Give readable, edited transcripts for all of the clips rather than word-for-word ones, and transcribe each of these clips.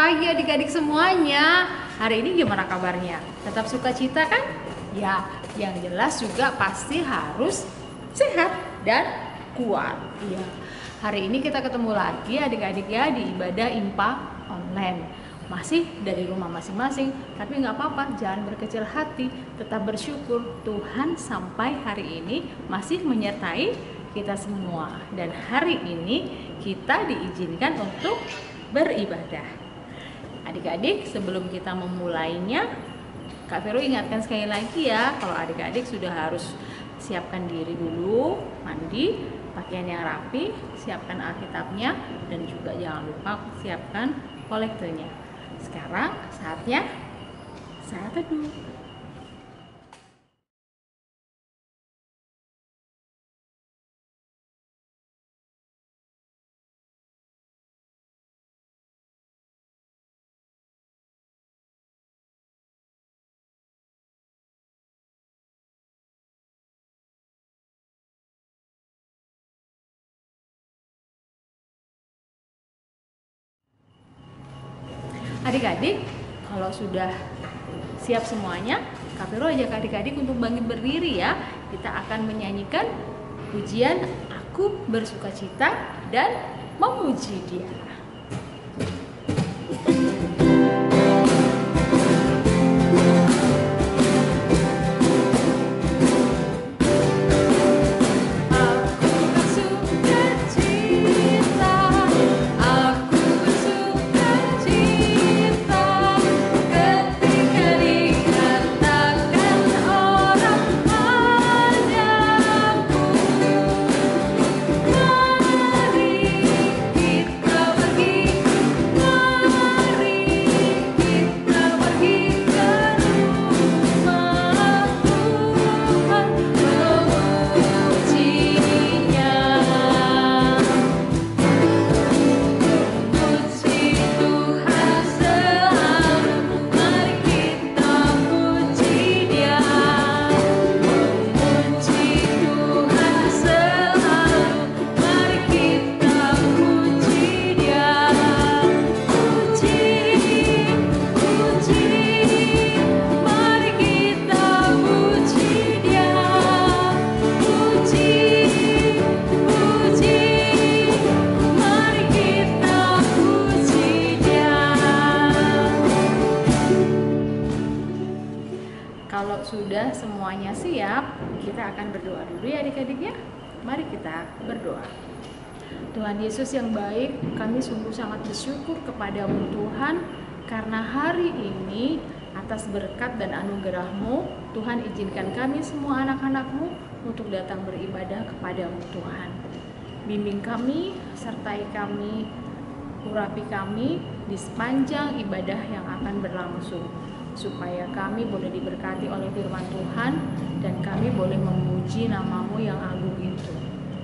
pagi adik-adik semuanya. Hari ini gimana kabarnya? Tetap sukacita kan? Ya, yang jelas juga pasti harus sehat dan kuat. Iya. Hari ini kita ketemu lagi adik-adik ya di ibadah IMPA online. Masih dari rumah masing-masing, tapi nggak apa-apa, jangan berkecil hati, tetap bersyukur Tuhan sampai hari ini masih menyertai kita semua. Dan hari ini kita diizinkan untuk beribadah. Adik-adik, sebelum kita memulainya, Kak Vero ingatkan sekali lagi ya, kalau adik-adik sudah harus siapkan diri dulu, mandi, pakaian yang rapi, siapkan Alkitabnya, dan juga jangan lupa siapkan kolektornya. Sekarang saatnya saat teduh. Adik-adik, kalau sudah siap semuanya, Kak Vero ajak adik-adik untuk bangkit berdiri ya. Kita akan menyanyikan pujian Aku Bersukacita dan memuji Dia. Kalau sudah semuanya siap, kita akan berdoa dulu ya adik-adik ya. Mari kita berdoa. Tuhan Yesus yang baik, kami sungguh sangat bersyukur kepadamu Tuhan, karena hari ini atas berkat dan anugerah-Mu, Tuhan izinkan kami semua anak-anak-Mu untuk datang beribadah kepadamu Tuhan. Bimbing kami, sertai kami, urapi kami di sepanjang ibadah yang akan berlangsung, supaya kami boleh diberkati oleh firman Tuhan dan kami boleh memuji nama-Mu yang agung itu.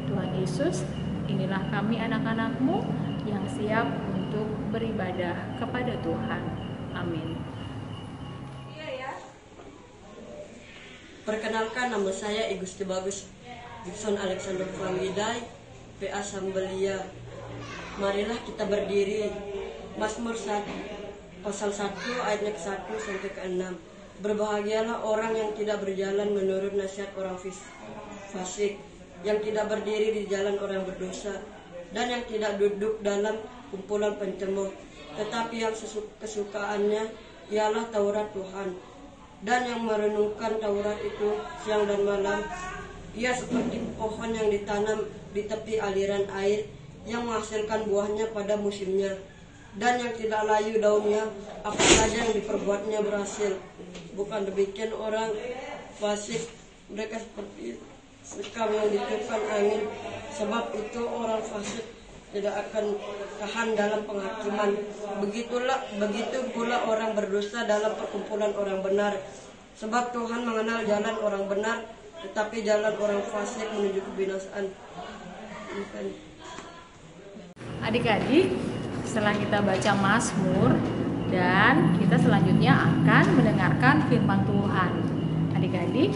Tuhan Yesus, inilah kami anak-anak-Mu yang siap untuk beribadah kepada Tuhan. Amin. Perkenalkan, nama saya Igusti Bagus Gibson Alexander Pramidai, PA Sambelia. Marilah kita berdiri. Mazmur 1 pasal 1 ayatnya ke-1 sampai ke-6. Berbahagialah orang yang tidak berjalan menurut nasihat orang fasik, yang tidak berdiri di jalan orang berdosa, dan yang tidak duduk dalam kumpulan pencemooh, tetapi yang kesukaannya ialah Taurat Tuhan, dan yang merenungkan Taurat itu siang dan malam. Ia seperti pohon yang ditanam di tepi aliran air, yang menghasilkan buahnya pada musimnya, dan yang tidak layu daunnya, apa saja yang diperbuatnya berhasil. Bukan demikian orang fasik, mereka seperti sekam yang ditiupkan angin. Sebab itu orang fasik tidak akan tahan dalam penghakiman. Begitu pula orang berdosa dalam perkumpulan orang benar. Sebab Tuhan mengenal jalan orang benar, tetapi jalan orang fasik menuju kebinasaan. Adik-adik, setelah kita baca Mazmur dan kita selanjutnya akan mendengarkan firman Tuhan. Adik-adik,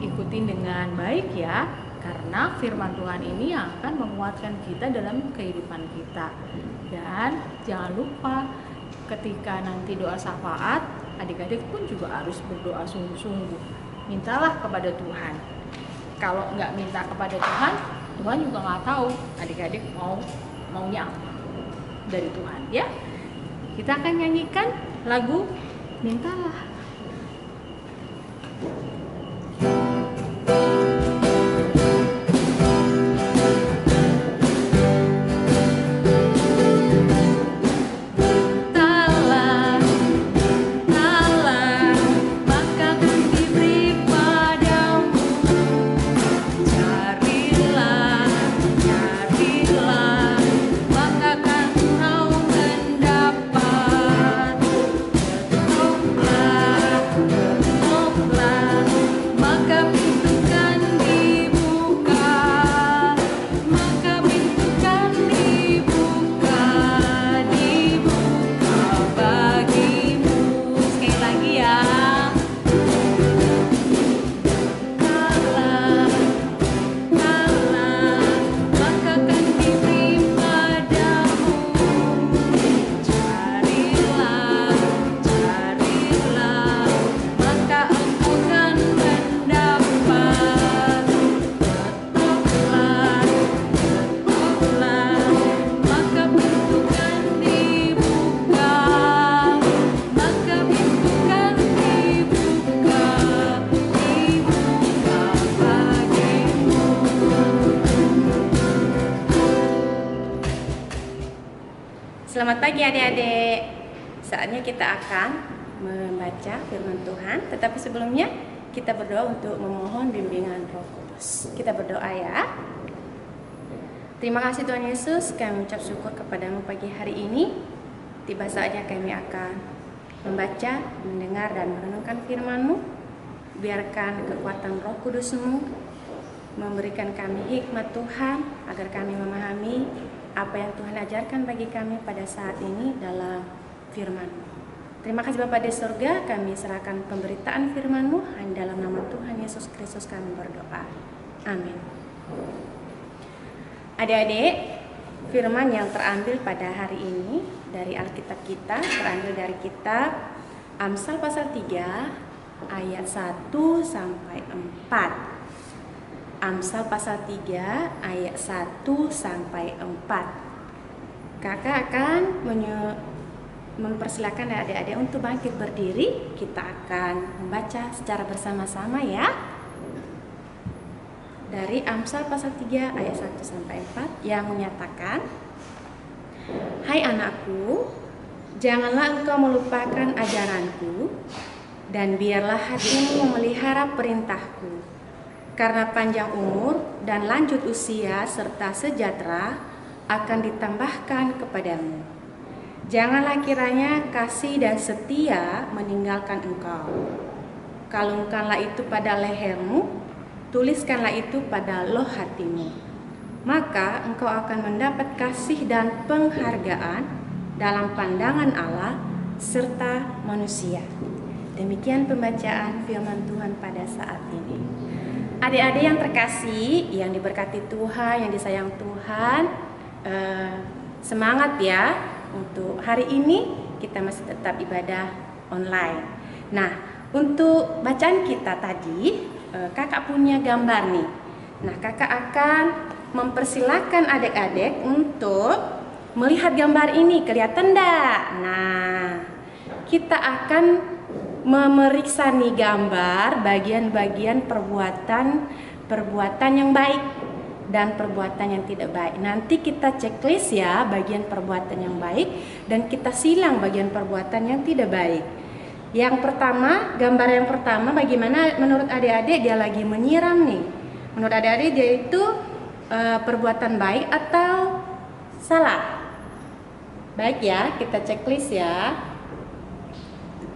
ikutin dengan baik ya, karena firman Tuhan ini akan menguatkan kita dalam kehidupan kita. Dan jangan lupa ketika nanti doa syafaat, adik-adik pun juga harus berdoa sungguh-sungguh. Mintalah kepada Tuhan. Kalau nggak minta kepada Tuhan, Tuhan juga nggak tahu adik-adik maunya apa dari Tuhan, ya. Kita akan nyanyikan lagu Mintalah. Selamat pagi adik-adik. Saatnya kita akan membaca firman Tuhan. Tetapi sebelumnya kita berdoa untuk memohon bimbingan Roh Kudus. Kita berdoa ya. Terima kasih Tuhan Yesus, kami ucap syukur kepadamu pagi hari ini. Tiba saatnya kami akan membaca, mendengar dan merenungkan firman-Mu. Biarkan kekuatan Roh Kudus-Mu memberikan kami hikmat Tuhan agar kami memahami apa yang Tuhan ajarkan bagi kami pada saat ini dalam firman-Mu. Terima kasih Bapa di surga, kami serahkan pemberitaan firman-Mu hanya dalam nama Tuhan Yesus Kristus kami berdoa. Amin. Adik-adik, firman yang terambil pada hari ini dari Alkitab kita terambil dari kitab Amsal pasal 3 ayat 1 sampai 4. Amsal pasal 3 ayat 1 sampai 4. Kakak akan mempersilakan adik-adik untuk bangkit berdiri. Kita akan membaca secara bersama-sama ya. Dari Amsal pasal 3 ayat 1 sampai 4 yang menyatakan, "Hai anakku, janganlah engkau melupakan ajaranku, dan biarlah hatimu memelihara perintahku. Karena panjang umur dan lanjut usia serta sejahtera akan ditambahkan kepadamu. Janganlah kiranya kasih dan setia meninggalkan engkau. Kalungkanlah itu pada lehermu, tuliskanlah itu pada loh hatimu. Maka engkau akan mendapat kasih dan penghargaan dalam pandangan Allah serta manusia." Demikian pembacaan firman Tuhan pada saat ini. Adik-adik yang terkasih, yang diberkati Tuhan, yang disayang Tuhan, semangat ya untuk hari ini kita masih tetap ibadah online. Nah, untuk bacaan kita tadi, kakak punya gambar nih. Nah, kakak akan mempersilahkan adik-adik untuk melihat gambar ini, kelihatan enggak? Nah, kita akan memeriksa nih gambar bagian-bagian perbuatan yang baik dan perbuatan yang tidak baik. Nanti kita checklist ya bagian perbuatan yang baik dan kita silang bagian perbuatan yang tidak baik. Yang pertama, gambar yang pertama bagaimana menurut adik-adik dia lagi menyiram nih. Menurut adik-adik dia itu perbuatan baik atau salah? Baik ya, kita checklist ya.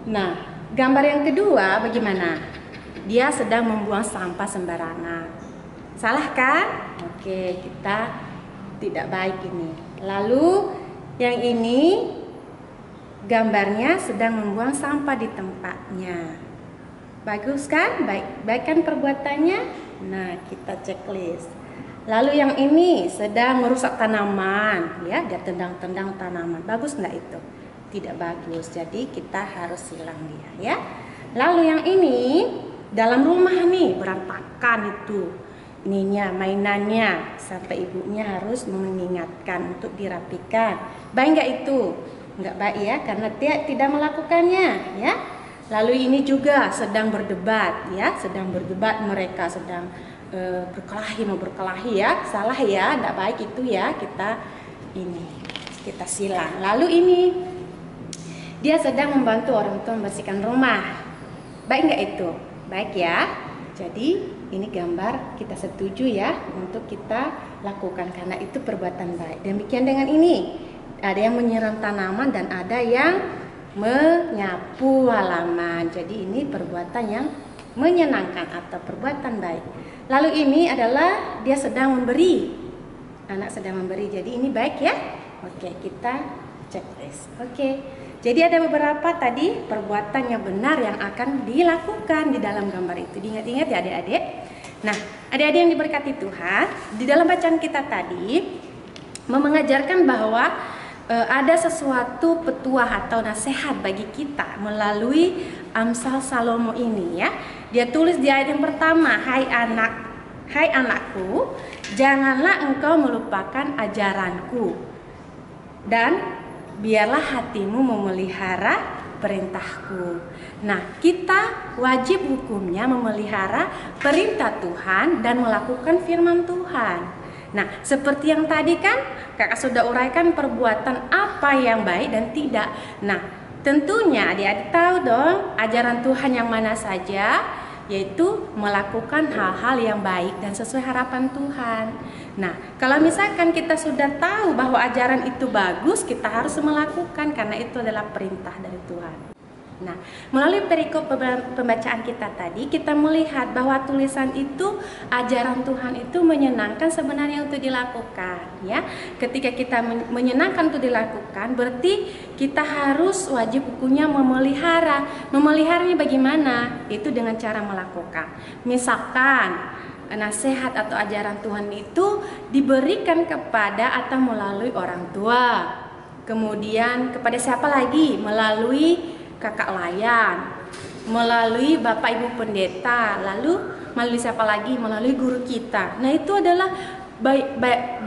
Nah, gambar yang kedua bagaimana? Dia sedang membuang sampah sembarangan. Salah kan? Oke, kita tidak baik ini. Lalu yang ini gambarnya sedang membuang sampah di tempatnya. Bagus kan? Baik kan perbuatannya? Nah, kita checklist. Lalu yang ini sedang merusak tanaman, ya, dia tendang-tendang tanaman. Bagus nggak itu? tidak bagus. Jadi kita harus silang dia ya. Lalu yang ini dalam rumah nih berantakan itu. Ininya mainannya sampai ibunya harus mengingatkan untuk dirapikan. Baik nggak itu? Nggak baik ya, karena dia tidak melakukannya ya. Lalu ini juga sedang berdebat ya, sedang berdebat mereka sedang mau berkelahi ya, salah ya, tidak baik itu ya, kita silang. Lalu ini dia sedang membantu orang tua membersihkan rumah, baik nggak itu? Baik ya. Jadi ini gambar kita setuju ya untuk kita lakukan karena itu perbuatan baik. Demikian dengan ini, ada yang menyiram tanaman dan ada yang menyapu halaman. Jadi ini perbuatan yang menyenangkan atau perbuatan baik. Lalu ini adalah dia sedang memberi. Anak sedang memberi. Jadi ini baik ya. Oke, kita checklist. Oke. Jadi ada beberapa tadi perbuatan yang benar yang akan dilakukan di dalam gambar itu. Diingat-ingat ya adik-adik. Nah, adik-adik yang diberkati Tuhan, di dalam bacaan kita tadi mengajarkan bahwa ada sesuatu petuah atau nasihat bagi kita melalui Amsal Salomo ini ya. Dia tulis di ayat yang pertama, hai anakku, janganlah engkau melupakan ajaranku dan biarlah hatimu memelihara perintahku. Nah, kita wajib hukumnya memelihara perintah Tuhan dan melakukan firman Tuhan. Nah, seperti yang tadi kan kakak sudah uraikan perbuatan apa yang baik dan tidak. Nah, tentunya adik-adik tahu dong ajaran Tuhan yang mana saja, yaitu melakukan hal-hal yang baik dan sesuai harapan Tuhan. Nah, kalau misalkan kita sudah tahu bahwa ajaran itu bagus, kita harus melakukan karena itu adalah perintah dari Tuhan. Nah, melalui perikop pembacaan kita tadi, kita melihat bahwa tulisan itu, ajaran Tuhan itu menyenangkan sebenarnya untuk dilakukan ya. Ketika kita menyenangkan untuk dilakukan, berarti kita harus wajib hukumnya memelihara. Memeliharanya bagaimana? Itu dengan cara melakukan. Misalkan nasihat atau ajaran Tuhan itu diberikan kepada atau melalui orang tua. Kemudian kepada siapa lagi? Melalui kakak layan, melalui bapak ibu pendeta, lalu melalui siapa lagi? Melalui guru kita. Nah, itu adalah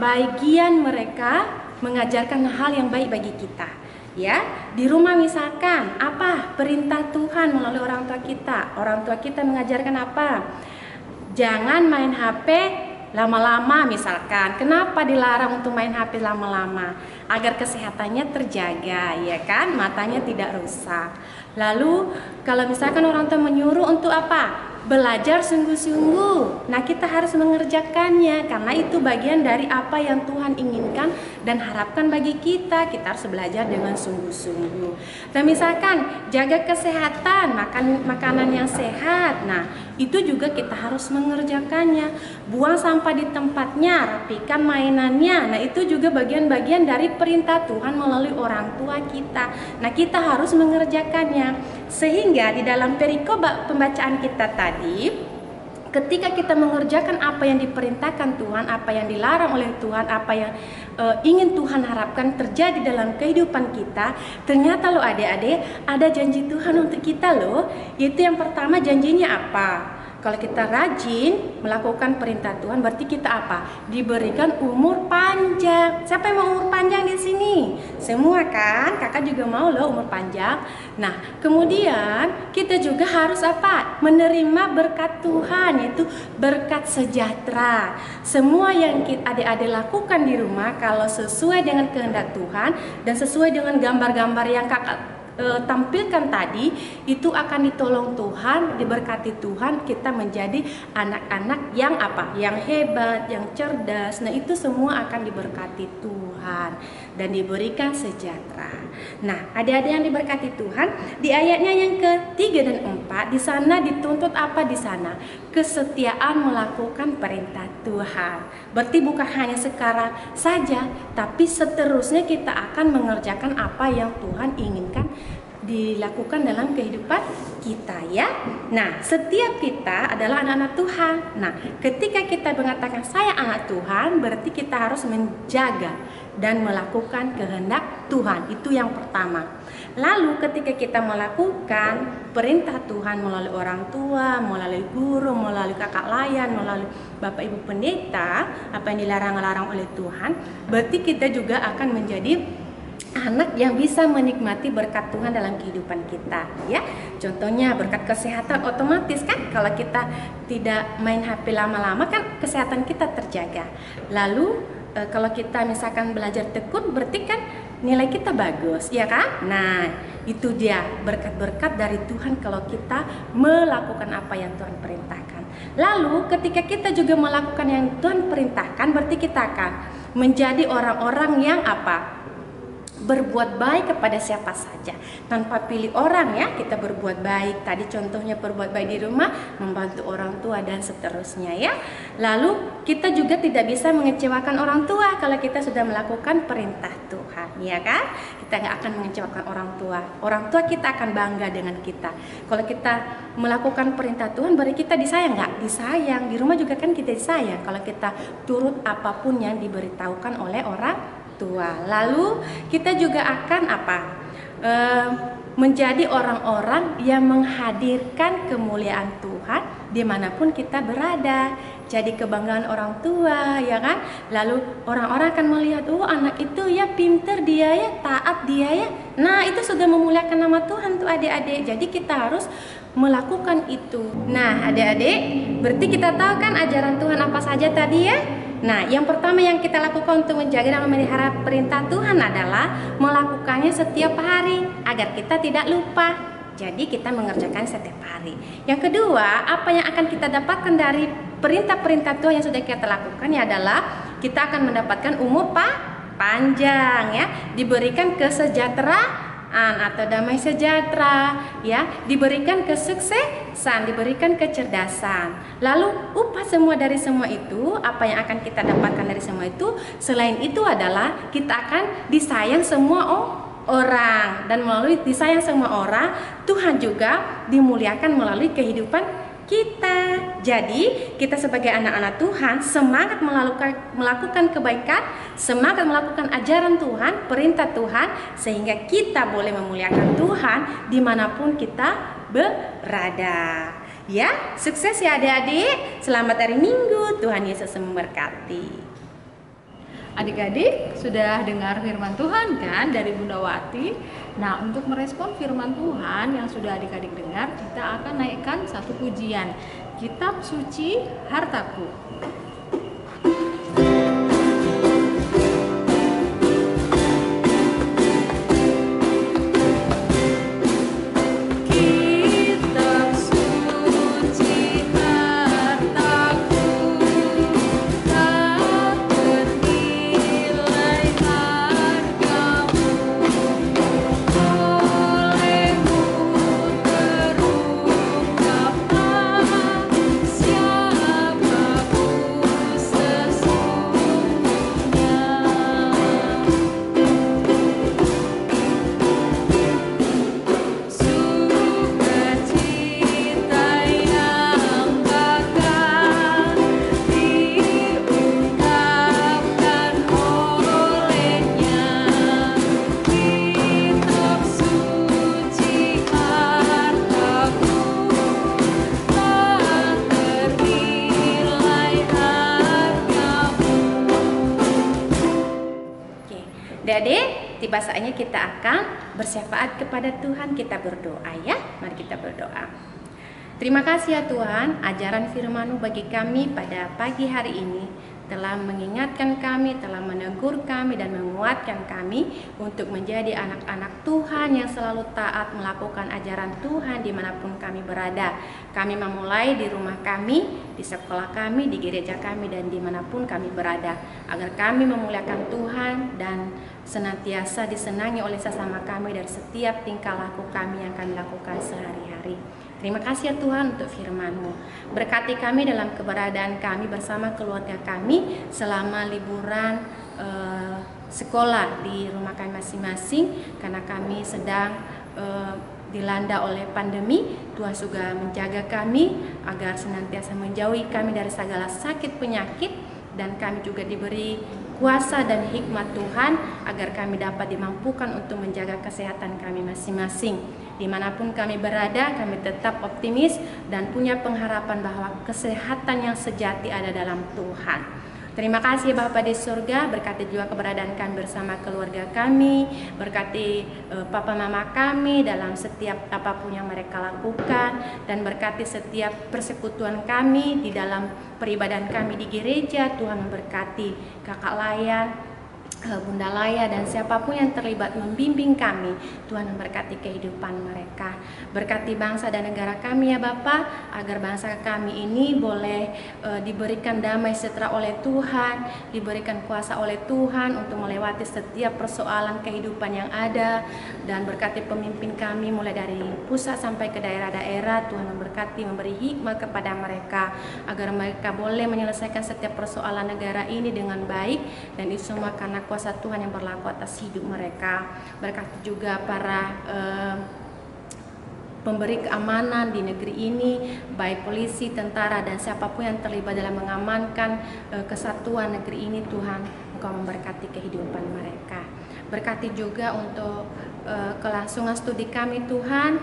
bagian mereka mengajarkan hal yang baik bagi kita. Ya, di rumah misalkan apa perintah Tuhan melalui orang tua kita? Orang tua kita mengajarkan apa? Jangan main HP lama-lama misalkan. Kenapa dilarang untuk main HP lama-lama? Agar kesehatannya terjaga, ya kan? Matanya tidak rusak. Lalu kalau misalkan orang tua menyuruh untuk apa? Belajar sungguh-sungguh. Nah, kita harus mengerjakannya karena itu bagian dari apa yang Tuhan inginkan dan harapkan bagi kita. Kita harus belajar dengan sungguh-sungguh. Dan misalkan jaga kesehatan, makan makanan yang sehat. Nah, itu juga kita harus mengerjakannya. Buang sampah di tempatnya, rapikan mainannya. Nah, itu juga bagian-bagian dari perintah Tuhan melalui orang tua kita. Nah, kita harus mengerjakannya. Sehingga di dalam perikop pembacaan kita tadi, ketika kita mengerjakan apa yang diperintahkan Tuhan, apa yang dilarang oleh Tuhan, apa yang ingin Tuhan harapkan terjadi dalam kehidupan kita, ternyata loh adik-adik, ada janji Tuhan untuk kita loh. Yaitu yang pertama, janjinya apa? Kalau kita rajin melakukan perintah Tuhan, berarti kita apa? Diberikan umur panjang. Siapa yang mau umur panjang di sini? Semua kan? Kakak juga mau loh umur panjang. Nah, kemudian kita juga harus apa? Menerima berkat Tuhan, yaitu berkat sejahtera. Semua yang adik-adik lakukan di rumah, kalau sesuai dengan kehendak Tuhan dan sesuai dengan gambar-gambar yang kakak tampilkan tadi, itu akan ditolong Tuhan, diberkati Tuhan, kita menjadi anak-anak yang apa? Yang hebat, yang cerdas. Nah, itu semua akan diberkati Tuhan dan diberikan sejahtera. Nah, adik-adik yang diberkati Tuhan, di ayatnya yang ke-3 dan 4, di sana dituntut apa di sana? Kesetiaan melakukan perintah Tuhan. Berarti bukan hanya sekarang saja, tapi seterusnya kita akan mengerjakan apa yang Tuhan inginkan dilakukan dalam kehidupan kita ya. Nah, setiap kita adalah anak-anak Tuhan. Nah, ketika kita mengatakan saya anak Tuhan, berarti kita harus menjaga dan melakukan kehendak Tuhan. Itu yang pertama. Lalu ketika kita melakukan perintah Tuhan melalui orang tua, melalui guru, melalui kakak layan, melalui bapak ibu pendeta, apa yang dilarang-larang oleh Tuhan, berarti kita juga akan menjadi anak yang bisa menikmati berkat Tuhan dalam kehidupan kita ya. Contohnya berkat kesehatan, otomatis kan kalau kita tidak main HP lama-lama kan kesehatan kita terjaga. Lalu kalau kita misalkan belajar tekun, berarti kan nilai kita bagus ya kan. Nah, itu dia berkat-berkat dari Tuhan kalau kita melakukan apa yang Tuhan perintahkan. Lalu ketika kita juga melakukan yang Tuhan perintahkan, berarti kita akan menjadi orang-orang yang apa? Berbuat baik kepada siapa saja tanpa pilih orang ya. Kita berbuat baik, tadi contohnya berbuat baik di rumah, membantu orang tua dan seterusnya ya. Lalu kita juga tidak bisa mengecewakan orang tua kalau kita sudah melakukan perintah Tuhan ya kan. Kita nggak akan mengecewakan orang tua. Orang tua kita akan bangga dengan kita. Kalau kita melakukan perintah Tuhan, berarti kita disayang nggak? Disayang. Di rumah juga kan kita disayang kalau kita turut apapun yang diberitahukan oleh orang tua. Lalu kita juga akan apa? Menjadi orang-orang yang menghadirkan kemuliaan Tuhan dimanapun kita berada. Jadi kebanggaan orang tua ya kan. Lalu orang-orang akan melihat, oh anak itu ya pinter dia ya, taat dia ya. Nah itu sudah memuliakan nama Tuhan tuh adik-adik. Jadi kita harus melakukan itu. Nah adik-adik, berarti kita tahu kan ajaran Tuhan apa saja tadi ya. Nah, yang pertama yang kita lakukan untuk menjaga dan memelihara perintah Tuhan adalah melakukannya setiap hari agar kita tidak lupa. Jadi kita mengerjakan setiap hari. Yang kedua, apa yang akan kita dapatkan dari perintah-perintah Tuhan yang sudah kita lakukan ya adalah kita akan mendapatkan umur panjang ya, diberikan kesejahteraan atau damai sejahtera ya, diberikan kesuksesan, diberikan kecerdasan. Lalu upah semua dari semua itu, apa yang akan kita dapatkan dari semua itu? Selain itu adalah kita akan disayang semua orang, dan melalui disayang semua orang, Tuhan juga dimuliakan melalui kehidupan kita. Jadi kita sebagai anak-anak Tuhan semangat melakukan kebaikan, semangat melakukan ajaran Tuhan, perintah Tuhan, sehingga kita boleh memuliakan Tuhan dimanapun kita berada. Ya, sukses ya adik-adik. Selamat hari Minggu. Tuhan Yesus memberkati. Adik-adik sudah dengar firman Tuhan kan dari Bunda Wati. Nah, untuk merespon firman Tuhan yang sudah adik-adik dengar, kita akan naikkan satu pujian, Kitab Suci Hartaku. Adik-adik, tiba saatnya kita akan bersyafaat kepada Tuhan. Kita berdoa ya. Mari kita berdoa. Terima kasih ya Tuhan, ajaran firman-Mu bagi kami pada pagi hari ini telah mengingatkan kami, telah menegur kami dan menguatkan kami untuk menjadi anak-anak Tuhan yang selalu taat melakukan ajaran Tuhan dimanapun kami berada. Kami memulai di rumah kami, di sekolah kami, di gereja kami, dan dimanapun kami berada, agar kami memuliakan Tuhan dan senantiasa disenangi oleh sesama kami dari setiap tingkah laku kami yang kami lakukan sehari-hari. Terima kasih ya Tuhan untuk firman-Mu. Berkati kami dalam keberadaan kami bersama keluarga kami selama liburan sekolah di rumah kami masing-masing, karena kami sedang dilanda oleh pandemi. Tuhan juga menjaga kami agar senantiasa menjauhi kami dari segala sakit penyakit, dan kami juga diberi kuasa dan hikmat Tuhan agar kami dapat dimampukan untuk menjaga kesehatan kami masing-masing. Dimanapun kami berada, kami tetap optimis dan punya pengharapan bahwa kesehatan yang sejati ada dalam Tuhan. Terima kasih Bapa di surga, berkati juga keberadaan kami bersama keluarga kami, berkati papa mama kami dalam setiap apapun yang mereka lakukan, dan berkati setiap persekutuan kami di dalam peribadahan kami di gereja. Tuhan memberkati Kakak Layan, Bunda Laya, dan siapapun yang terlibat membimbing kami. Tuhan memberkati kehidupan mereka. Berkati bangsa dan negara kami ya Bapa, agar bangsa kami ini boleh diberikan damai sejahtera oleh Tuhan, diberikan kuasa oleh Tuhan untuk melewati setiap persoalan kehidupan yang ada. Dan berkati pemimpin kami mulai dari pusat sampai ke daerah-daerah. Tuhan memberkati, memberi hikmat kepada mereka agar mereka boleh menyelesaikan setiap persoalan negara ini dengan baik, dan itu semua karena kuasa Tuhan yang berlaku atas hidup mereka. Berkati juga para pemberi keamanan di negeri ini, baik polisi, tentara, dan siapapun yang terlibat dalam mengamankan kesatuan negeri ini. Tuhan, Engkau memberkati kehidupan mereka. Berkati juga untuk kelangsungan studi kami Tuhan.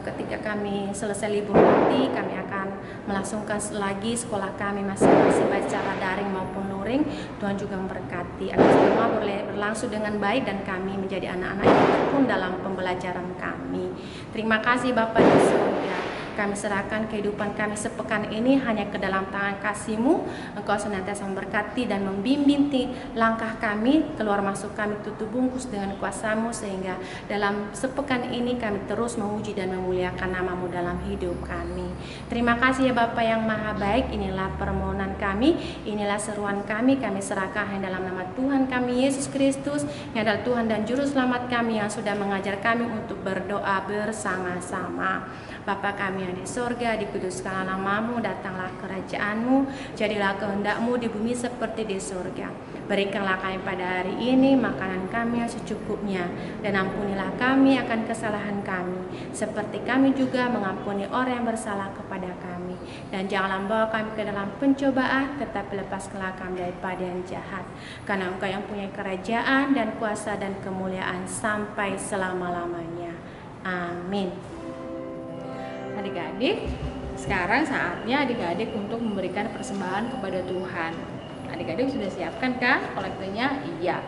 Ketika kami selesai libur nanti, kami akan melangsungkan lagi sekolah kami masing-masing, baik secara daring maupun luring. Tuhan juga memberkati agar semua boleh berlangsung dengan baik dan kami menjadi anak-anak yang tekun dalam pembelajaran kami. Terima kasih Bapa di surga. Kami serahkan kehidupan kami sepekan ini hanya ke dalam tangan kasih-Mu. Engkau senantiasa memberkati dan membimbing langkah kami, keluar masuk kami tutup bungkus dengan kuasa-Mu, sehingga dalam sepekan ini kami terus memuji dan memuliakan nama-Mu dalam hidup kami. Terima kasih ya Bapa yang maha baik. Inilah permohonan kami, inilah seruan kami serahkan hanya dalam nama Tuhan kami Yesus Kristus, yang adalah Tuhan dan Juru Selamat kami, yang sudah mengajar kami untuk berdoa bersama-sama. Bapa kami yang di sorga, dikuduskanlah nama-Mu, datanglah kerajaan-Mu, jadilah kehendak-Mu di bumi seperti di sorga. Berikanlah kami pada hari ini makanan kami yang secukupnya, dan ampunilah kami akan kesalahan kami, seperti kami juga mengampuni orang yang bersalah kepada kami. Dan janganlah membawa kami ke dalam pencobaan, tetapi lepaskanlah kami daripada yang jahat. Karena Engkau yang punya kerajaan dan kuasa dan kemuliaan sampai selama-lamanya. Amin. Adik-adik, sekarang saatnya adik-adik untuk memberikan persembahan kepada Tuhan. Adik-adik sudah siapkan kan kolektenya? Iya.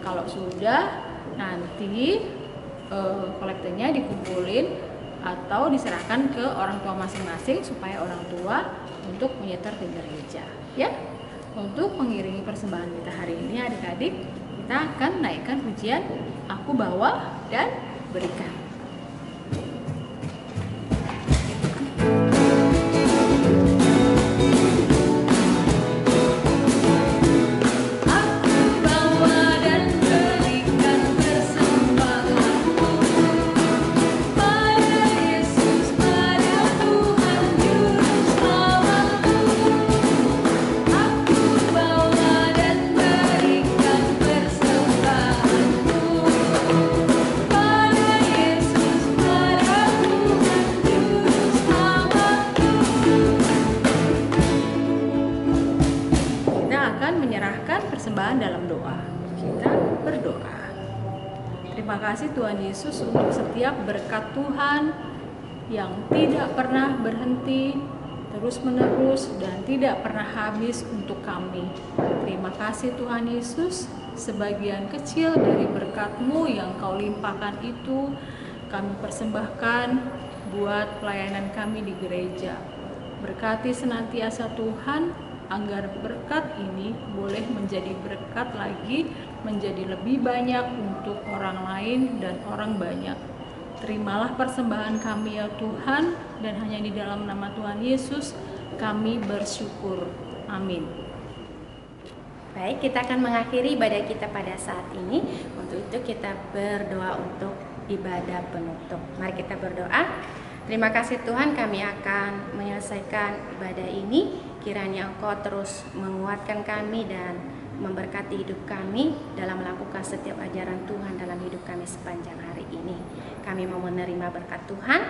Kalau sudah, nanti kolektenya dikumpulin atau diserahkan ke orang tua masing-masing supaya orang tua untuk menyetor ke gereja. Ya, untuk mengiringi persembahan kita hari ini, adik-adik, kita akan naikkan pujian Aku Bawa dan Berikan. Persembahan dalam doa. Kita berdoa. Terima kasih Tuhan Yesus untuk setiap berkat Tuhan yang tidak pernah berhenti, terus menerus, dan tidak pernah habis untuk kami. Terima kasih Tuhan Yesus, sebagian kecil dari berkat-Mu yang Kau limpahkan itu kami persembahkan buat pelayanan kami di gereja. Berkati senantiasa Tuhan, agar berkat ini boleh menjadi berkat lagi, menjadi lebih banyak untuk orang lain dan orang banyak. Terimalah persembahan kami ya Tuhan, dan hanya di dalam nama Tuhan Yesus kami bersyukur. Amin. Baik, kita akan mengakhiri ibadah kita pada saat ini. Untuk itu kita berdoa untuk ibadah penutup. Mari kita berdoa. Terima kasih Tuhan, kami akan menyelesaikan ibadah ini. Kiranya Engkau terus menguatkan kami dan memberkati hidup kami dalam melakukan setiap ajaran Tuhan dalam hidup kami sepanjang hari ini. Kami mau menerima berkat Tuhan,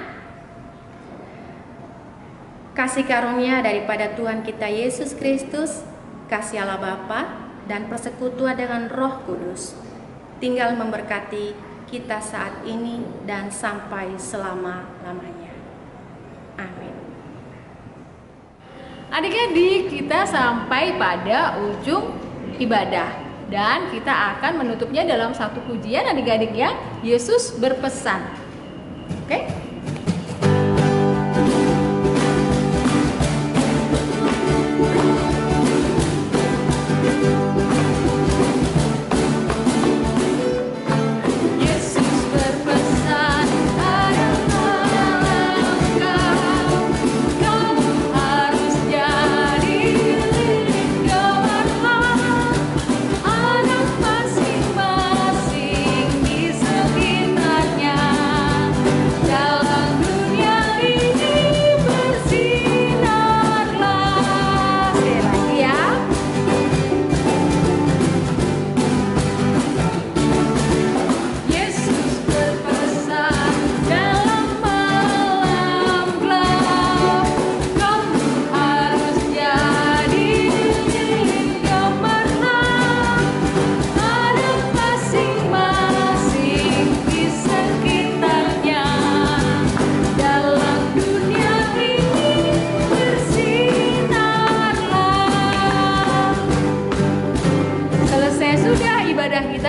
kasih karunia daripada Tuhan kita Yesus Kristus, kasih Allah Bapa, dan persekutuan dengan Roh Kudus tinggal memberkati kita saat ini dan sampai selama-lamanya. Amin. Adik-adik, kita sampai pada ujung ibadah dan kita akan menutupnya dalam satu pujian adik-adik ya. Yesus berpesan. Oke?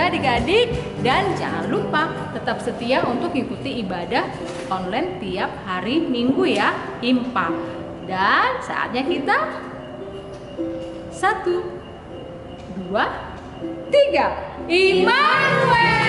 Adik-adik, dan jangan lupa tetap setia untuk ikuti ibadah online tiap hari Minggu ya, IMPA. Dan saatnya kita 1, 2, 3 Immanuel.